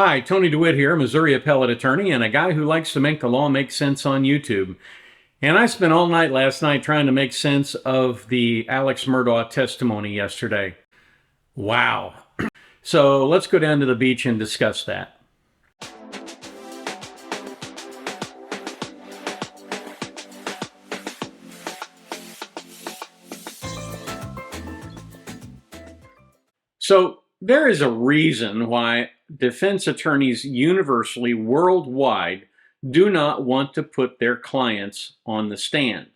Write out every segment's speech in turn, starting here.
Hi, Tony DeWitt here, Missouri appellate attorney and a guy who likes to make the law make sense on YouTube. And I spent all night last night trying to make sense of the Alex Murdaugh testimony yesterday. Wow. So let's go down to the beach and discuss that. So there is a reason why defense attorneys universally worldwide do not want to put their clients on the stand.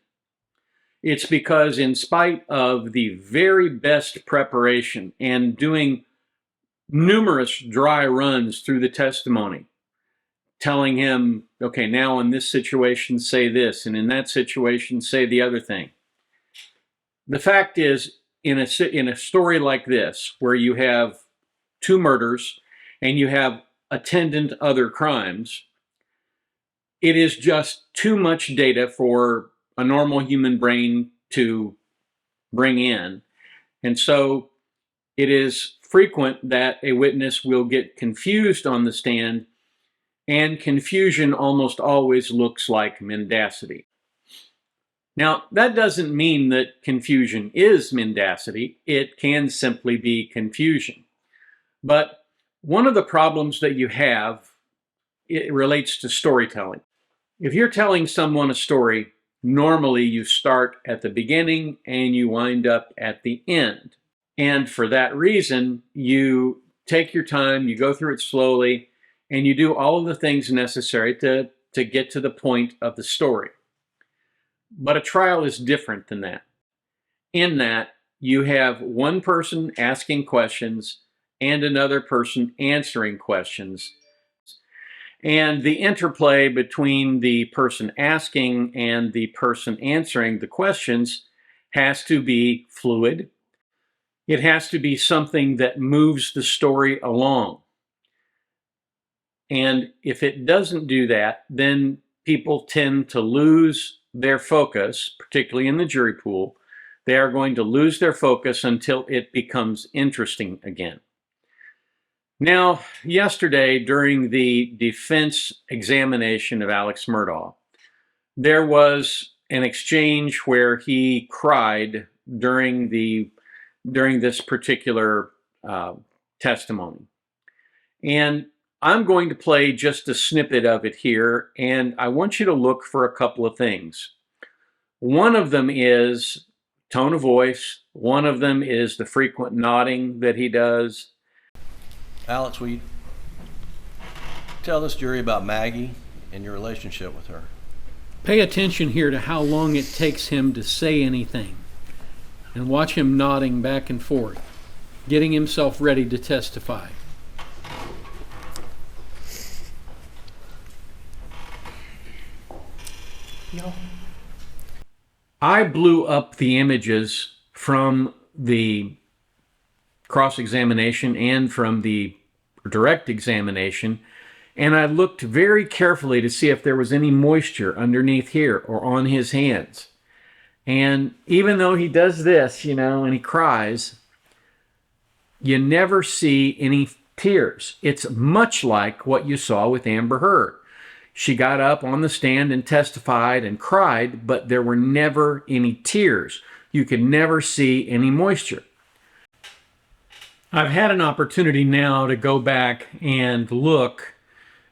It's because in spite of the very best preparation and doing numerous dry runs through the testimony, telling him, okay, now in this situation, say this, and in that situation, say the other thing. The fact is, in a story like this, where you have two murders and you have attendant other crimes, it is just too much data for a normal human brain to bring in. And so it is frequent that a witness will get confused on the stand, and confusion almost always looks like mendacity. Now, that doesn't mean that confusion is mendacity. It can simply be confusion. But one of the problems that you have, it relates to storytelling. If you're telling someone a story, normally you start at the beginning and you wind up at the end. And for that reason, you take your time, you go through it slowly, and you do all of the things necessary to get to the point of the story. But a trial is different than that. In that, you have one person asking questions and another person answering questions. And the interplay between the person asking and the person answering the questions has to be fluid. It has to be something that moves the story along. And if it doesn't do that, then people tend to lose their focus, particularly in the jury pool. They are going to lose their focus until it becomes interesting again. Now, yesterday, during the defense examination of Alex Murdaugh, there was an exchange where he cried during this particular testimony. And I'm going to play just a snippet of it here, and I want you to look for a couple of things. One of them is tone of voice. One of them is the frequent nodding that he does. Alex, will you tell this jury about Maggie and your relationship with her? Pay attention here to how long it takes him to say anything, and watch him nodding back and forth, getting himself ready to testify. I blew up the images from the cross-examination and from the direct examination, and I looked very carefully to see if there was any moisture underneath here or on his hands. And even though he does this, and he cries, you never see any tears. It's much like what you saw with Amber Heard. She got up on the stand and testified and cried, but there were never any tears. You could never see any moisture. I've had an opportunity now to go back and look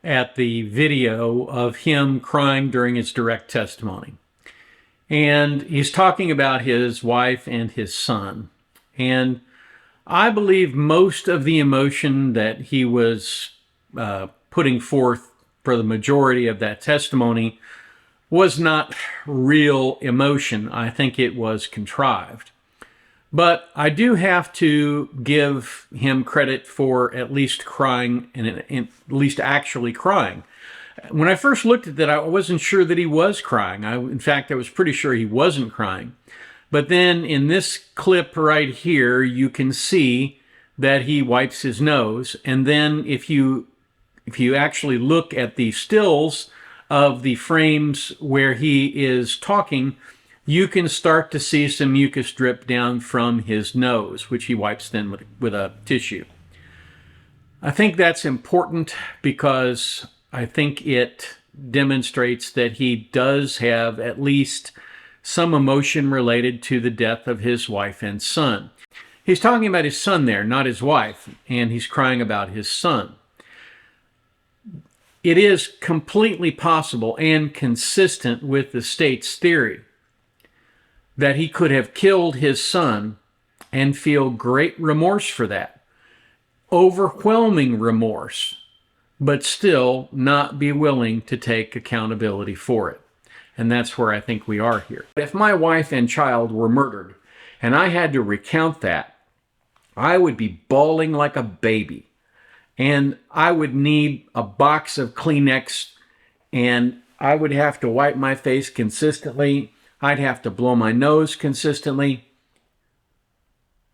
at the video of him crying during his direct testimony. And he's talking about his wife and his son. And I believe most of the emotion that he was putting forth for the majority of that testimony was not real emotion. I think it was contrived. But I do have to give him credit for at least crying, and at least actually crying. When I first looked at that, I wasn't sure that he was crying. In fact, I was pretty sure he wasn't crying. But then in this clip right here, you can see that he wipes his nose. And then if you actually look at the stills of the frames where he is talking, you can start to see some mucus drip down from his nose, which he wipes then with a tissue. I think that's important because I think it demonstrates that he does have at least some emotion related to the death of his wife and son. He's talking about his son there, not his wife, and he's crying about his son. It is completely possible and consistent with the state's theory that he could have killed his son and feel great remorse for that, overwhelming remorse, but still not be willing to take accountability for it. And that's where I think we are here. If my wife and child were murdered and I had to recount that, I would be bawling like a baby. And I would need a box of Kleenex, and I would have to wipe my face consistently. I'd have to blow my nose consistently.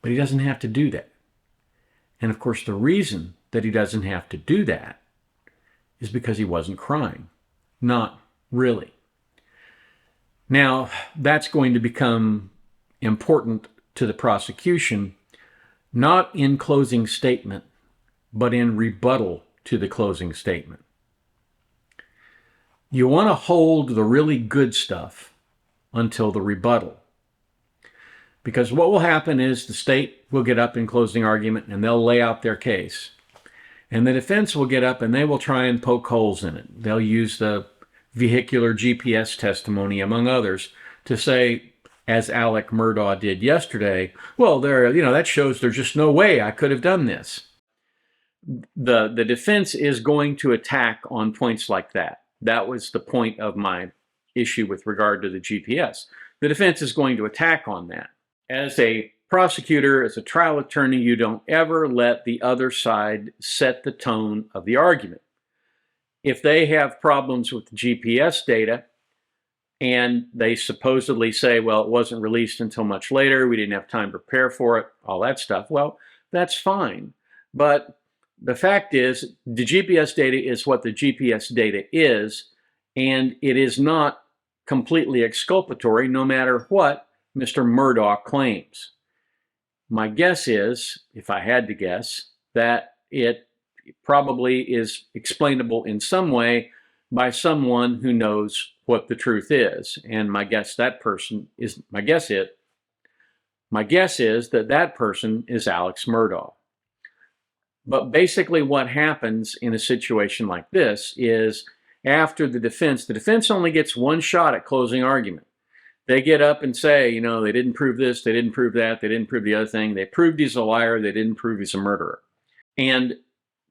But he doesn't have to do that. And of course, the reason that he doesn't have to do that is because he wasn't crying. Not really. Now, that's going to become important to the prosecution, not in closing statement, but in rebuttal to the closing statement. You want to hold the really good stuff until the rebuttal. Because what will happen is the state will get up in closing argument and they'll lay out their case. And the defense will get up and they will try and poke holes in it. They'll use the vehicular GPS testimony, among others, to say, as Alec Murdaugh did yesterday, well, that shows there's just no way I could have done this. The defense is going to attack on points like that. That was the point of my issue with regard to the GPS. The defense is going to attack on that. As a prosecutor, as a trial attorney, you don't ever let the other side set the tone of the argument. If they have problems with the GPS data and they supposedly say, well, it wasn't released until much later, we didn't have time to prepare for it, all that stuff, well, that's fine. But the fact is, the GPS data is what the GPS data is, and it is not completely exculpatory no matter what Mr. Murdaugh claims. My guess is, if I had to guess, that it probably is explainable in some way by someone who knows what the truth is. And my guess is that person is Alex Murdaugh. But basically what happens in a situation like this is after the defense only gets one shot at closing argument. They get up and say, they didn't prove this, they didn't prove that, they didn't prove the other thing. They proved he's a liar, they didn't prove he's a murderer. And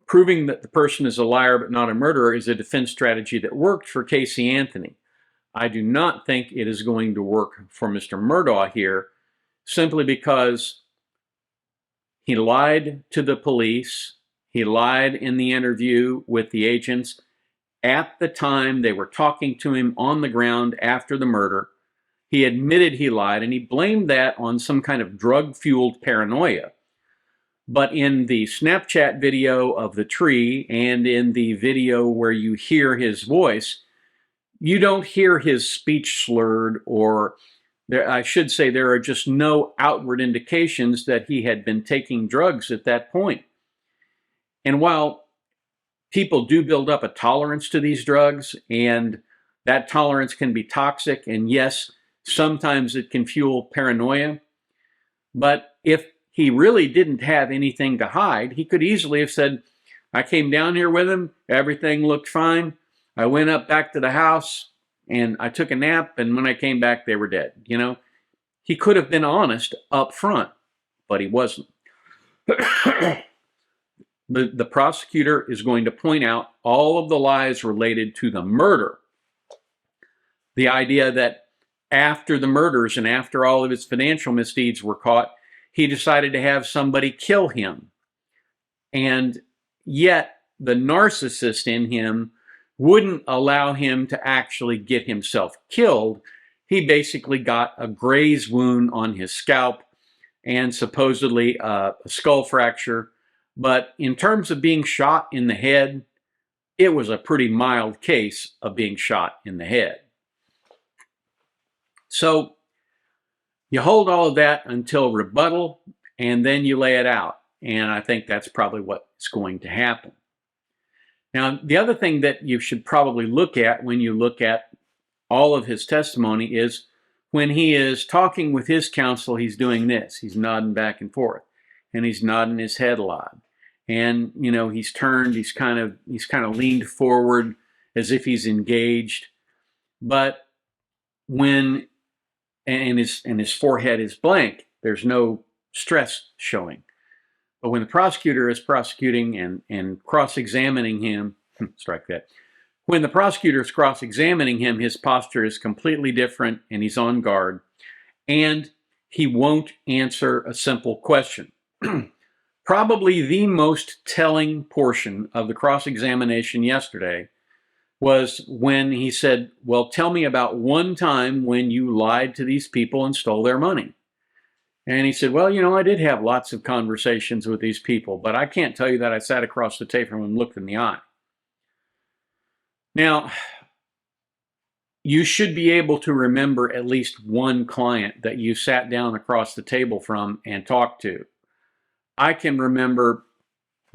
proving that the person is a liar but not a murderer is a defense strategy that worked for Casey Anthony. I do not think it is going to work for Mr. Murdaugh here, simply because he lied to the police. He lied in the interview with the agents at the time they were talking to him on the ground after the murder. He admitted he lied, and he blamed that on some kind of drug-fueled paranoia. But in the Snapchat video of the tree and in the video where you hear his voice, you don't hear his speech slurred, or I should say there are just no outward indications that he had been taking drugs at that point. And while people do build up a tolerance to these drugs, and that tolerance can be toxic, and yes, sometimes it can fuel paranoia, but if he really didn't have anything to hide, he could easily have said, I came down here with him, everything looked fine, I went up back to the house, and I took a nap, and when I came back, they were dead. He could have been honest up front, but he wasn't. The prosecutor is going to point out all of the lies related to the murder. The idea that after the murders and after all of his financial misdeeds were caught, he decided to have somebody kill him. And yet the narcissist in him wouldn't allow him to actually get himself killed. He basically got a graze wound on his scalp and supposedly a skull fracture. But in terms of being shot in the head, it was a pretty mild case of being shot in the head. So you hold all of that until rebuttal, and then you lay it out. And I think that's probably what's going to happen. Now, the other thing that you should probably look at when you look at all of his testimony is when he is talking with his counsel, he's doing this. He's nodding back and forth, and he's nodding his head a lot. And, he's turned, he's kind of leaned forward as if he's engaged. But when, and his forehead is blank, there's no stress showing. But when the prosecutor is prosecuting and cross-examining him, strike that. When the prosecutor is cross-examining him, his posture is completely different and he's on guard. And he won't answer a simple question. Probably the most telling portion of the cross-examination yesterday was when he said, well, tell me about one time when you lied to these people and stole their money. And he said, well, I did have lots of conversations with these people, but I can't tell you that I sat across the table and looked in the eye. Now, you should be able to remember at least one client that you sat down across the table from and talked to. I can remember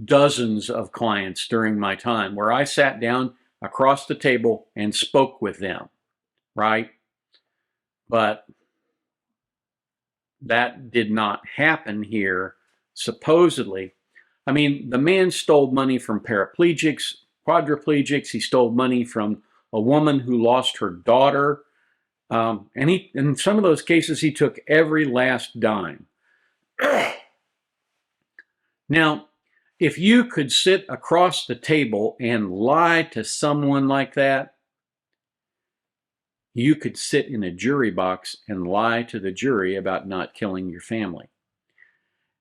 dozens of clients during my time where I sat down across the table and spoke with them, right? But that did not happen here, supposedly. I mean, the man stole money from paraplegics, quadriplegics. He stole money from a woman who lost her daughter. And in some of those cases, he took every last dime. Now, if you could sit across the table and lie to someone like that, you could sit in a jury box and lie to the jury about not killing your family.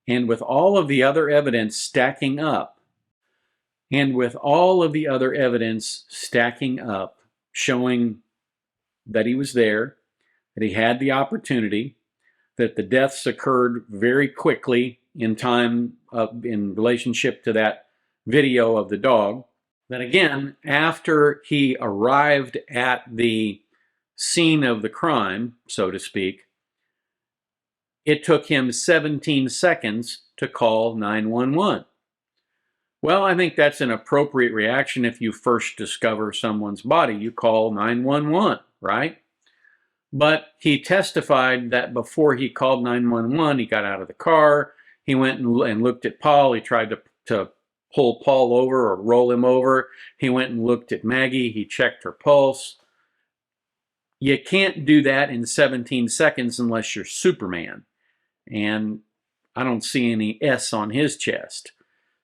And with all of the other evidence stacking up, showing that he was there, that he had the opportunity, that the deaths occurred very quickly in time in relationship to that video of the dog, that again, after he arrived at the scene of the crime, so to speak, it took him 17 seconds to call 911. Well, I think that's an appropriate reaction if you first discover someone's body. You call 911, right? But he testified that before he called 911, he got out of the car, he went and looked at Paul, he tried to pull Paul over or roll him over, he went and looked at Maggie, he checked her pulse. You can't do that in 17 seconds unless you're Superman. And I don't see any S on his chest.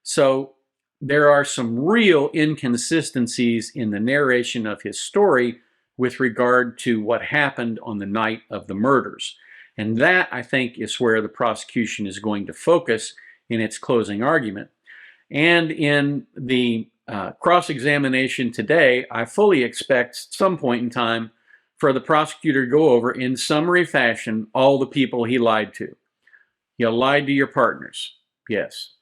So there are some real inconsistencies in the narration of his story with regard to what happened on the night of the murders. And that, I think, is where the prosecution is going to focus in its closing argument. And in the cross-examination today, I fully expect some point in time for the prosecutor to go over in summary fashion all the people he lied to. You lied to your partners, yes.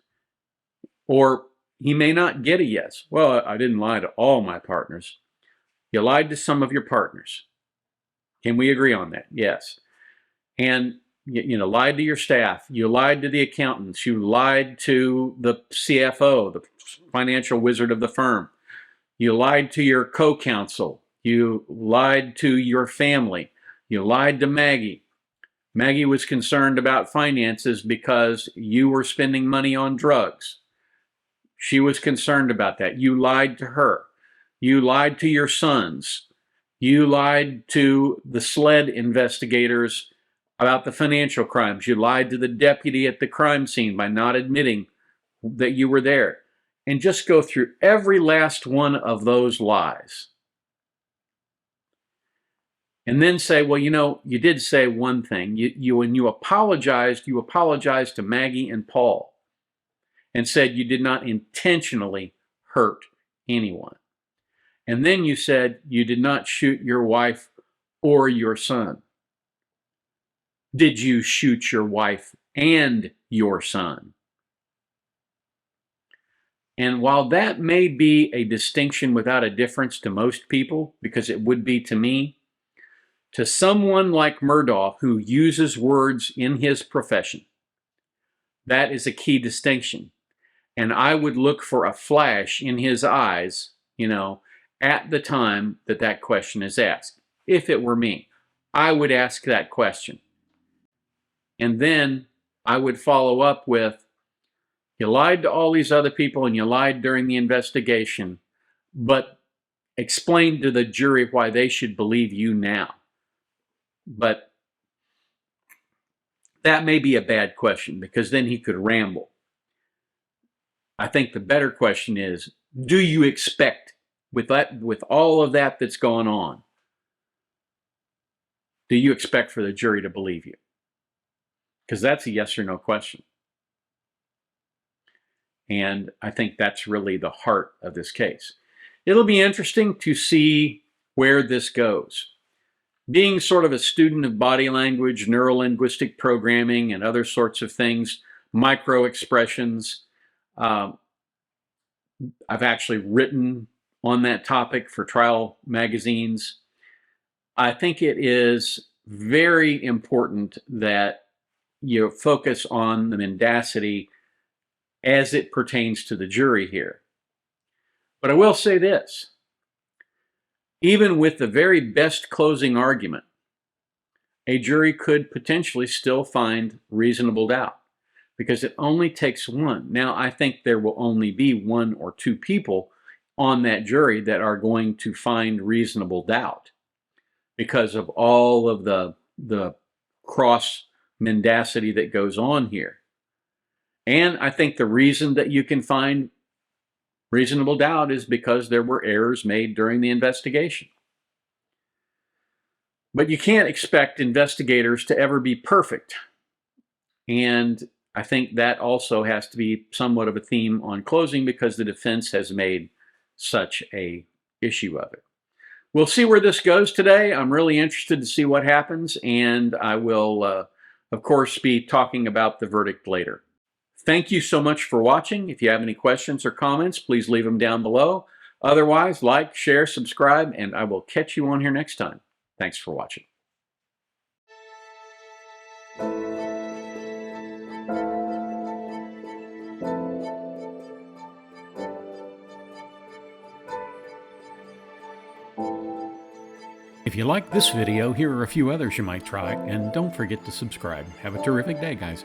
Or he may not get a yes. Well, I didn't lie to all my partners. You lied to some of your partners. Can we agree on that? Yes. And you lied to your staff. You lied to the accountants. You lied to the CFO, the financial wizard of the firm. You lied to your co-counsel. You lied to your family. You lied to Maggie. Maggie was concerned about finances because you were spending money on drugs. She was concerned about that. You lied to her. You lied to your sons. You lied to the SLED investigators about the financial crimes. You lied to the deputy at the crime scene by not admitting that you were there. And just go through every last one of those lies. And then say, well, you did say one thing. When you apologized to Maggie and Paul and said you did not intentionally hurt anyone. And then you said you did not shoot your wife or your son. Did you shoot your wife and your son? And while that may be a distinction without a difference to most people, because it would be to me, to someone like Murdaugh who uses words in his profession, That is a key distinction. And I would look for a flash in his eyes, at the time that that question is asked. If it were me, I would ask that question. And then I would follow up with, you lied to all these other people and you lied during the investigation, but explain to the jury why they should believe you now. But that may be a bad question because then he could ramble. I think the better question is, do you expect, with all of that that's going on, do you expect for the jury to believe you? Because that's a yes or no question. And I think that's really the heart of this case. It'll be interesting to see where this goes. Being sort of a student of body language, neuro-linguistic programming, and other sorts of things, micro expressions, I've actually written on that topic for trial magazines. I think it is very important that you focus on the mendacity as it pertains to the jury here. But I will say this, even with the very best closing argument, a jury could potentially still find reasonable doubt because it only takes one. Now, I think there will only be one or two people on that jury that are going to find reasonable doubt because of all of the cross mendacity that goes on here. And I think the reason that you can find reasonable doubt is because there were errors made during the investigation. But you can't expect investigators to ever be perfect. And I think that also has to be somewhat of a theme on closing because the defense has made such an issue of it. We'll see where this goes today. I'm really interested to see what happens, and I will, of course, be talking about the verdict later. Thank you so much for watching. If you have any questions or comments, please leave them down below. Otherwise, like, share, subscribe, and I will catch you on here next time. Thanks for watching. If you like this video, here are a few others you might try, and don't forget to subscribe. Have a terrific day, guys.